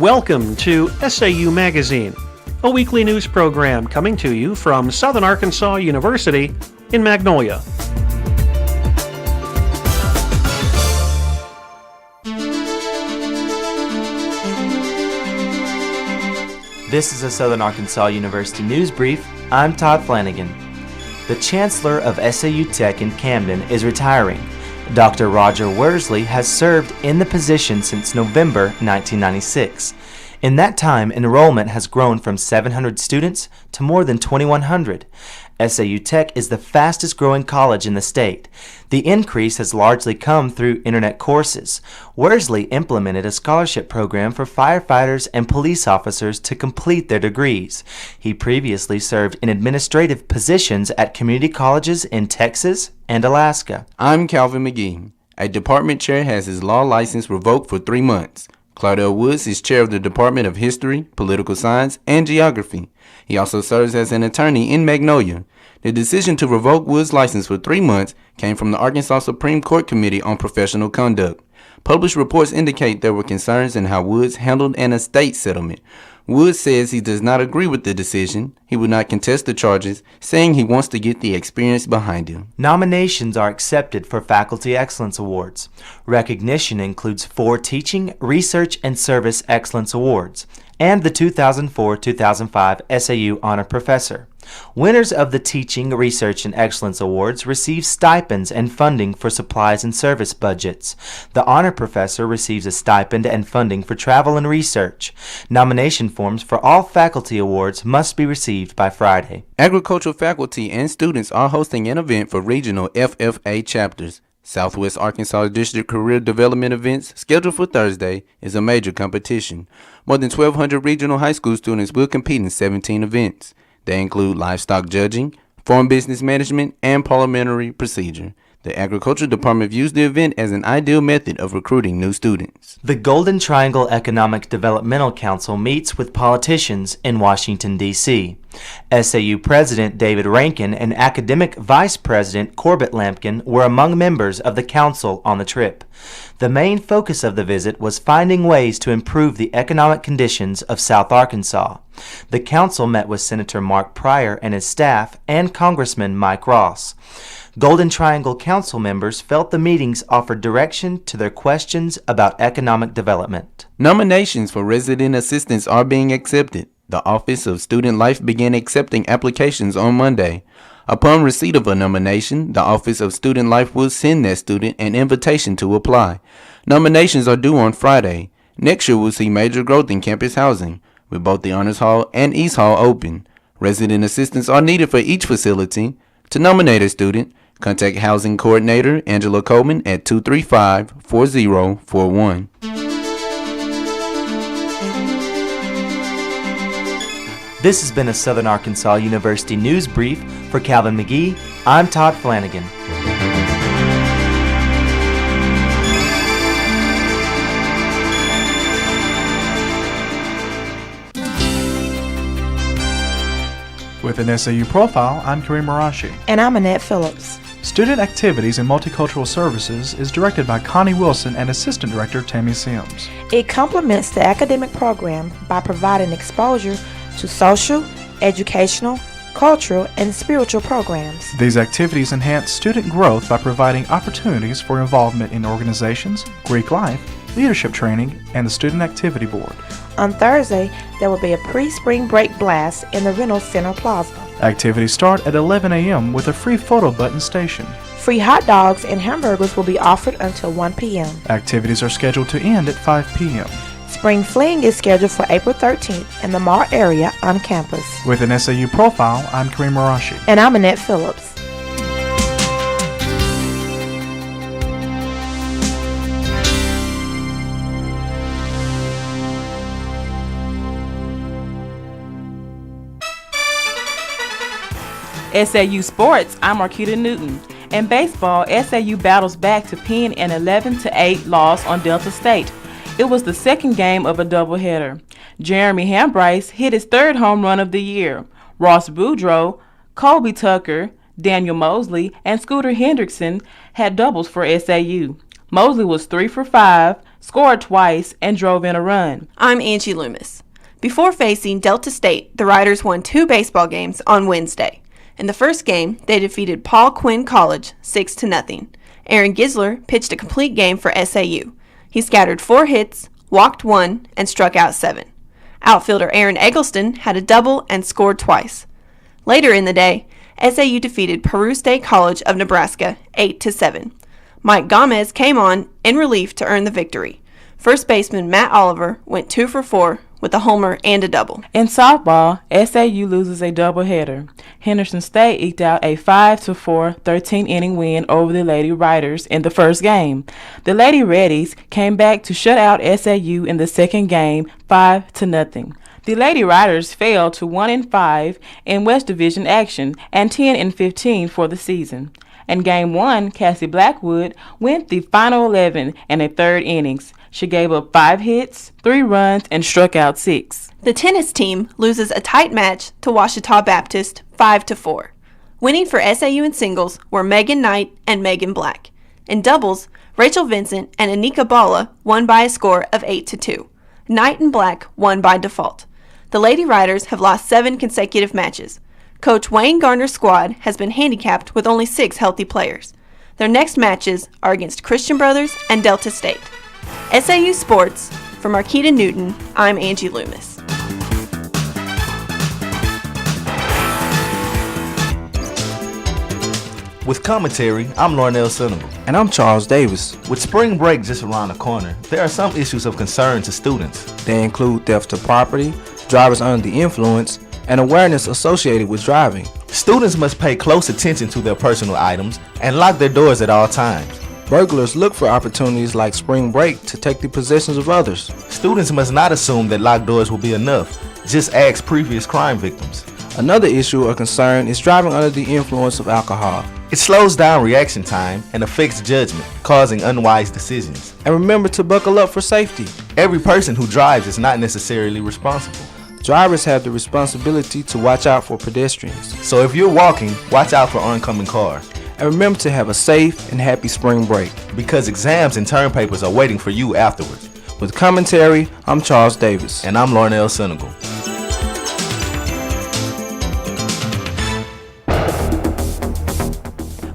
Welcome to SAU Magazine, a weekly news program coming to you from Southern Arkansas University in Magnolia. This is a Southern Arkansas University News Brief. I'm Todd Flanagan. The Chancellor of SAU Tech in Camden is retiring. Dr. Roger Worsley has served in the position since November 1996. In that time, enrollment has grown from 700 students to more than 2,100. SAU Tech is the fastest growing college in the state. The increase has largely come through internet courses. Worsley implemented a scholarship program for firefighters and police officers to complete their degrees. He previously served in administrative positions at community colleges in Texas and Alaska. I'm Calvin McGee. A department chair has his law license revoked for 3 months. Claudel Woods is chair of the Department of History, Political Science, and Geography. He also serves as an attorney in Magnolia. The decision to revoke Woods' license for 3 months came from the Arkansas Supreme Court Committee on Professional Conduct. Published reports indicate there were concerns in how Woods handled an estate settlement. Woods says he does not agree with the decision. He will not contest the charges, saying he wants to get the experience behind him. Nominations are accepted for Faculty Excellence Awards. Recognition includes 4 Teaching, Research, and Service Excellence Awards, and the 2004-2005 SAU Honor Professor. Winners of the Teaching, Research, and Excellence Awards receive stipends and funding for supplies and service budgets. The Honor Professor receives a stipend and funding for travel and research. Nomination forms for all faculty awards must be received by Friday. Agricultural faculty and students are hosting an event for regional FFA chapters. Southwest Arkansas District Career Development Events, scheduled for Thursday, is a major competition. More than 1,200 regional high school students will compete in 17 events. They include livestock judging, farm business management, and parliamentary procedure. The Agriculture Department views the event as an ideal method of recruiting new students. The Golden Triangle Economic Developmental Council meets with politicians in Washington, D.C. SAU President David Rankin and Academic Vice President Corbett Lampkin were among members of the council on the trip. The main focus of the visit was finding ways to improve the economic conditions of South Arkansas. The council met with Senator Mark Pryor and his staff and Congressman Mike Ross. Golden Triangle Council members felt the meetings offered direction to their questions about economic development. Nominations for resident assistants are being accepted. The Office of Student Life began accepting applications on Monday. Upon receipt of a nomination, the Office of Student Life will send that student an invitation to apply. Nominations are due on Friday. Next year will see major growth in campus housing, with both the Honors Hall and East Hall open. Resident assistants are needed for each facility. To nominate a student, contact Housing Coordinator Angela Coleman at 235-4041. This has been a Southern Arkansas University News Brief. For Calvin McGee, I'm Todd Flanagan. With an SAU profile, I'm Kerim Marashi. And I'm Annette Phillips. Student Activities and Multicultural Services is directed by Connie Wilson and Assistant Director Tammy Sims. It complements the academic program by providing exposure to social, educational, cultural, and spiritual programs. These activities enhance student growth by providing opportunities for involvement in organizations, Greek life, leadership training, and the Student Activity Board. On Thursday, there will be a pre-spring break blast in the Reynolds Center Plaza. Activities start at 11 a.m. with a free photo button station. Free hot dogs and hamburgers will be offered until 1 p.m. Activities are scheduled to end at 5 p.m. Spring Fling is scheduled for April 13th in the Marr area on campus. With an SAU profile, I'm Kerim Marashi. And I'm Annette Phillips. SAU Sports, I'm Marquita Newton. In baseball, SAU battles back to pin an 11-8 loss on Delta State. It was the second game of a doubleheader. Jeremy Hambrice hit his 3rd home run of the year. Ross Boudreaux, Colby Tucker, Daniel Mosley, and Scooter Hendrickson had doubles for SAU. Mosley was 3 for 5, scored twice, and drove in a run. I'm Angie Loomis. Before facing Delta State, the Riders won 2 baseball games on Wednesday. In the first game, they defeated Paul Quinn College 6-0. Aaron Gisler pitched a complete game for SAU. He scattered 4 hits, walked 1, and struck out 7. Outfielder Aaron Eggleston had a double and scored twice. Later in the day, SAU defeated Peru State College of Nebraska 8-7. Mike Gomez came on in relief to earn the victory. First baseman Matt Oliver went 2 for 4 with a homer and a double. In softball, SAU loses a doubleheader. Henderson State eked out a 5-4 13-inning win over the Lady Riders in the first game. The Lady Reddies came back to shut out SAU in the second game 5-0. The Lady Riders fell to 1-5 in West Division action and 10-15 for the season. In Game 1, Cassie Blackwood went the final 11 in a third innings. She gave up 5 hits, 3 runs, and struck out 6. The tennis team loses a tight match to Ouachita Baptist 5-4. Winning for SAU in singles were Megan Knight and Megan Black. In doubles, Rachel Vincent and Anika Bala won by a score of 8-2. Knight and Black won by default. The Lady Riders have lost 7 consecutive matches. Coach Wayne Garner's squad has been handicapped with only 6 healthy players. Their next matches are against Christian Brothers and Delta State. SAU Sports, from Marquita Newton, I'm Angie Loomis. With commentary, I'm Larnell Senegal. And I'm Charles Davis. With spring break just around the corner, there are some issues of concern to students. They include theft of property, drivers under the influence, and awareness associated with driving. Students must pay close attention to their personal items and lock their doors at all times. Burglars look for opportunities like spring break to take the possessions of others. Students must not assume that locked doors will be enough. Just ask previous crime victims. Another issue or concern is driving under the influence of alcohol. It slows down reaction time and affects judgment, causing unwise decisions. And remember to buckle up for safety. Every person who drives is not necessarily responsible. Drivers have the responsibility to watch out for pedestrians. So if you're walking, watch out for oncoming cars. And remember to have a safe and happy spring break. Because exams and term papers are waiting for you afterwards. With commentary, I'm Charles Davis. And I'm Larnell Senegal.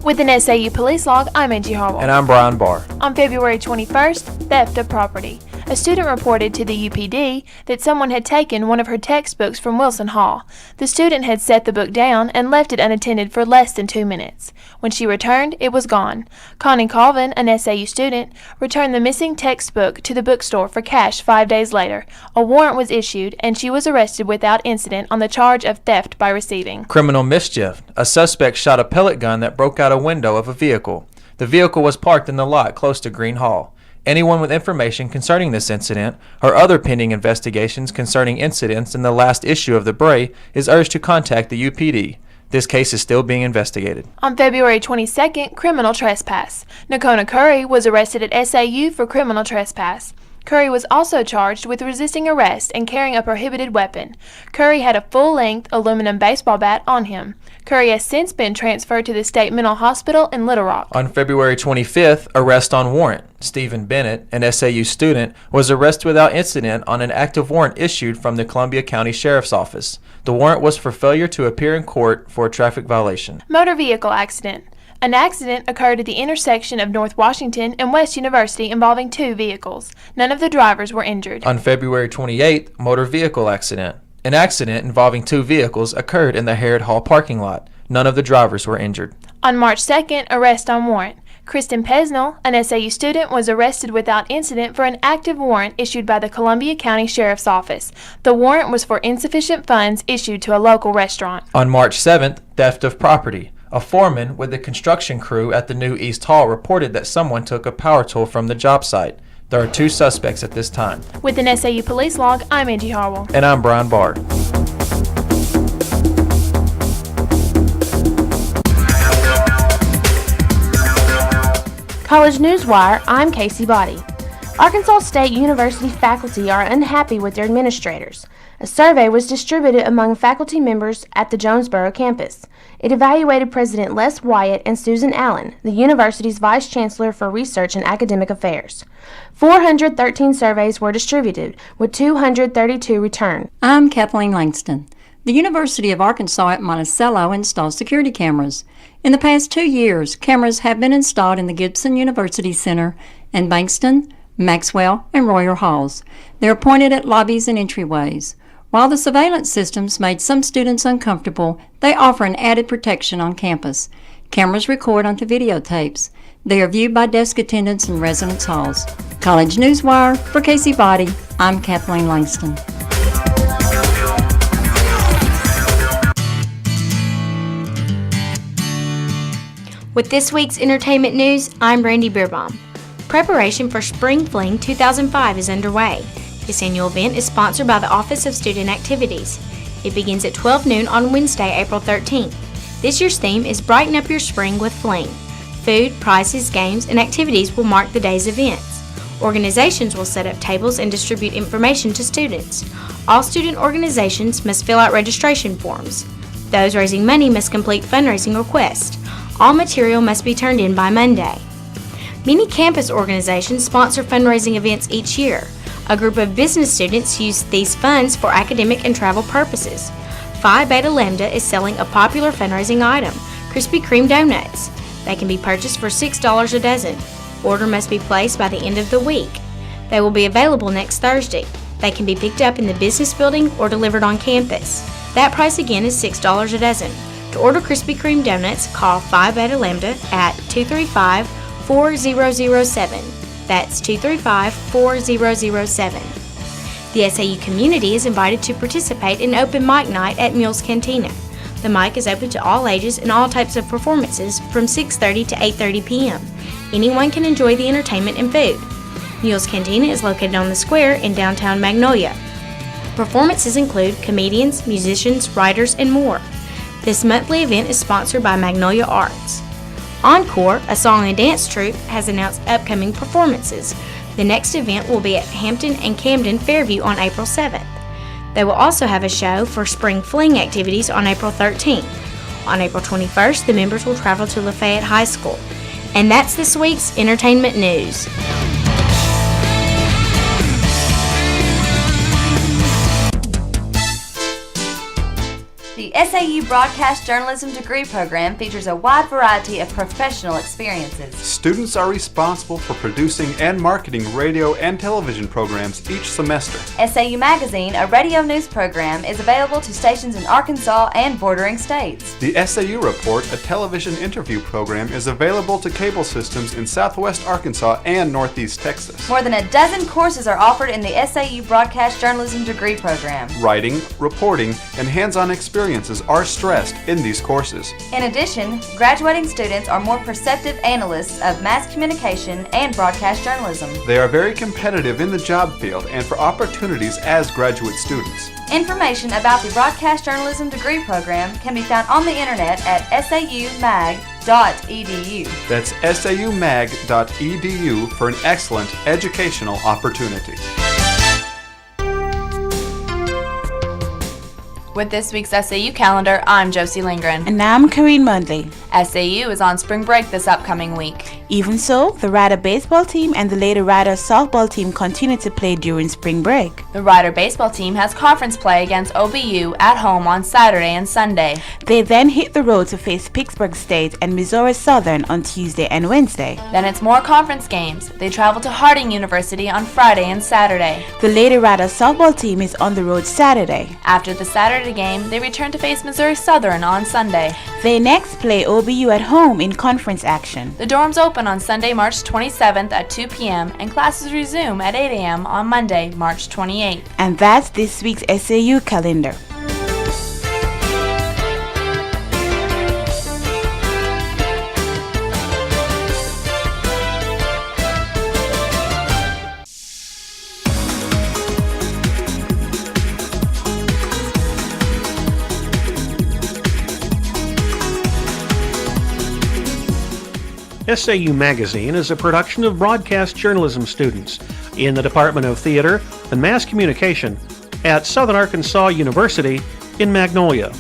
With an SAU police log, I'm Angie Harwell. And I'm Brian Barr. On February 21st, theft of property. A student reported to the UPD that someone had taken one of her textbooks from Wilson Hall. The student had set the book down and left it unattended for less than 2 minutes. When she returned, it was gone. Connie Colvin, an SAU student, returned the missing textbook to the bookstore for cash 5 days later. A warrant was issued, and she was arrested without incident on the charge of theft by receiving. Criminal mischief. A suspect shot a pellet gun that broke out a window of a vehicle. The vehicle was parked in the lot close to Green Hall. Anyone with information concerning this incident or other pending investigations concerning incidents in the last issue of the Bray is urged to contact the UPD. This case is still being investigated. On February 22nd, criminal trespass. Nakona Curry was arrested at SAU for criminal trespass. Curry was also charged with resisting arrest and carrying a prohibited weapon. Curry had a full-length aluminum baseball bat on him. Curry has since been transferred to the State Mental Hospital in Little Rock. On February 25th, arrest on warrant. Stephen Bennett, an SAU student, was arrested without incident on an active warrant issued from the Columbia County Sheriff's Office. The warrant was for failure to appear in court for a traffic violation. Motor vehicle accident. An accident occurred at the intersection of North Washington and West University involving 2 vehicles. None of the drivers were injured. On February 28th, motor vehicle accident. An accident involving 2 vehicles occurred in the Harrod Hall parking lot. None of the drivers were injured. On March 2nd, arrest on warrant. Kristen Pesnell, an SAU student, was arrested without incident for an active warrant issued by the Columbia County Sheriff's Office. The warrant was for insufficient funds issued to a local restaurant. On March 7th, theft of property. A foreman with the construction crew at the new East Hall reported that someone took a power tool from the job site. There are 2 suspects at this time. With an SAU police log, I'm Angie Harwell. And I'm Brian Barr. College Newswire, I'm Casey Boddie. Arkansas State University faculty are unhappy with their administrators. A survey was distributed among faculty members at the Jonesboro campus. It evaluated President Les Wyatt and Susan Allen, the university's Vice Chancellor for Research and Academic Affairs. 413 surveys were distributed, with 232 returned. I'm Kathleen Langston. The University of Arkansas at Monticello installs security cameras. In the past 2 years, cameras have been installed in the Gibson University Center and Bankston, Maxwell, and Royer Halls. They're pointed at lobbies and entryways. While the surveillance systems made some students uncomfortable, they offer an added protection on campus. Cameras record onto videotapes. They are viewed by desk attendants in residence halls. College Newswire, for Casey Boddie, I'm Kathleen Langston. With this week's entertainment news, I'm Brandy Bierbaum. Preparation for Spring Fling 2005 is underway. This annual event is sponsored by the Office of Student Activities. It begins at 12 noon on Wednesday, April 13th. This year's theme is Brighten Up Your Spring with Fling. Food, prizes, games, and activities will mark the day's events. Organizations will set up tables and distribute information to students. All student organizations must fill out registration forms. Those raising money must complete fundraising requests. All material must be turned in by Monday. Many campus organizations sponsor fundraising events each year. A group of business students use these funds for academic and travel purposes. Phi Beta Lambda is selling a popular fundraising item, Krispy Kreme donuts. They can be purchased for $6 a dozen. Order must be placed by the end of the week. They will be available next Thursday. They can be picked up in the business building or delivered on campus. That price again is $6 a dozen. To order Krispy Kreme donuts, call Phi Beta Lambda at 235-4007. That's 235-4007. The SAU community is invited to participate in open mic night at Mule's Cantina. The mic is open to all ages and all types of performances from 6:30 to 8:30 p.m. Anyone can enjoy the entertainment and food. Mule's Cantina is located on the square in downtown Magnolia. Performances include comedians, musicians, writers, and more. This monthly event is sponsored by Magnolia Arts. Encore, a song and dance troupe, has announced upcoming performances. The next event will be at Hampton and Camden Fairview on April 7th. They will also have a show for Spring Fling activities on April 13th. On April 21st, the members will travel to Lafayette High School. And that's this week's entertainment news. The SAU Broadcast Journalism degree program features a wide variety of professional experiences. Students are responsible for producing and marketing radio and television programs each semester. SAU Magazine, a radio news program, is available to stations in Arkansas and bordering states. The SAU Report, a television interview program, is available to cable systems in southwest Arkansas and northeast Texas. More than a dozen courses are offered in the SAU Broadcast Journalism degree program. Writing, reporting, and hands-on experiences are stressed in these courses. In addition, graduating students are more perceptive analysts of mass communication and broadcast journalism. They are very competitive in the job field and for opportunities as graduate students. Information about the Broadcast Journalism degree program can be found on the internet at saumag.edu. That's saumag.edu for an excellent educational opportunity. With this week's SAU calendar, I'm Josie Lindgrin. And I'm Kharine Mundley. SAU is on spring break this upcoming week. Even so, the Rider baseball team and the Lady Rider softball team continue to play during spring break. The Rider baseball team has conference play against OBU at home on Saturday and Sunday. They then hit the road to face Pittsburgh State and Missouri Southern on Tuesday and Wednesday. Then it's more conference games. They travel to Harding University on Friday and Saturday. The Lady Rider softball team is on the road Saturday. After the Saturday game, they return to face Missouri Southern on Sunday. They next play OBU at home in conference action. The dorms open on Sunday, March 27th at 2 p.m. and classes resume at 8 a.m. on Monday, March 28th. And that's this week's SAU calendar. SAU Magazine is a production of broadcast journalism students. in the Department of Theater and Mass Communication at Southern Arkansas University in Magnolia.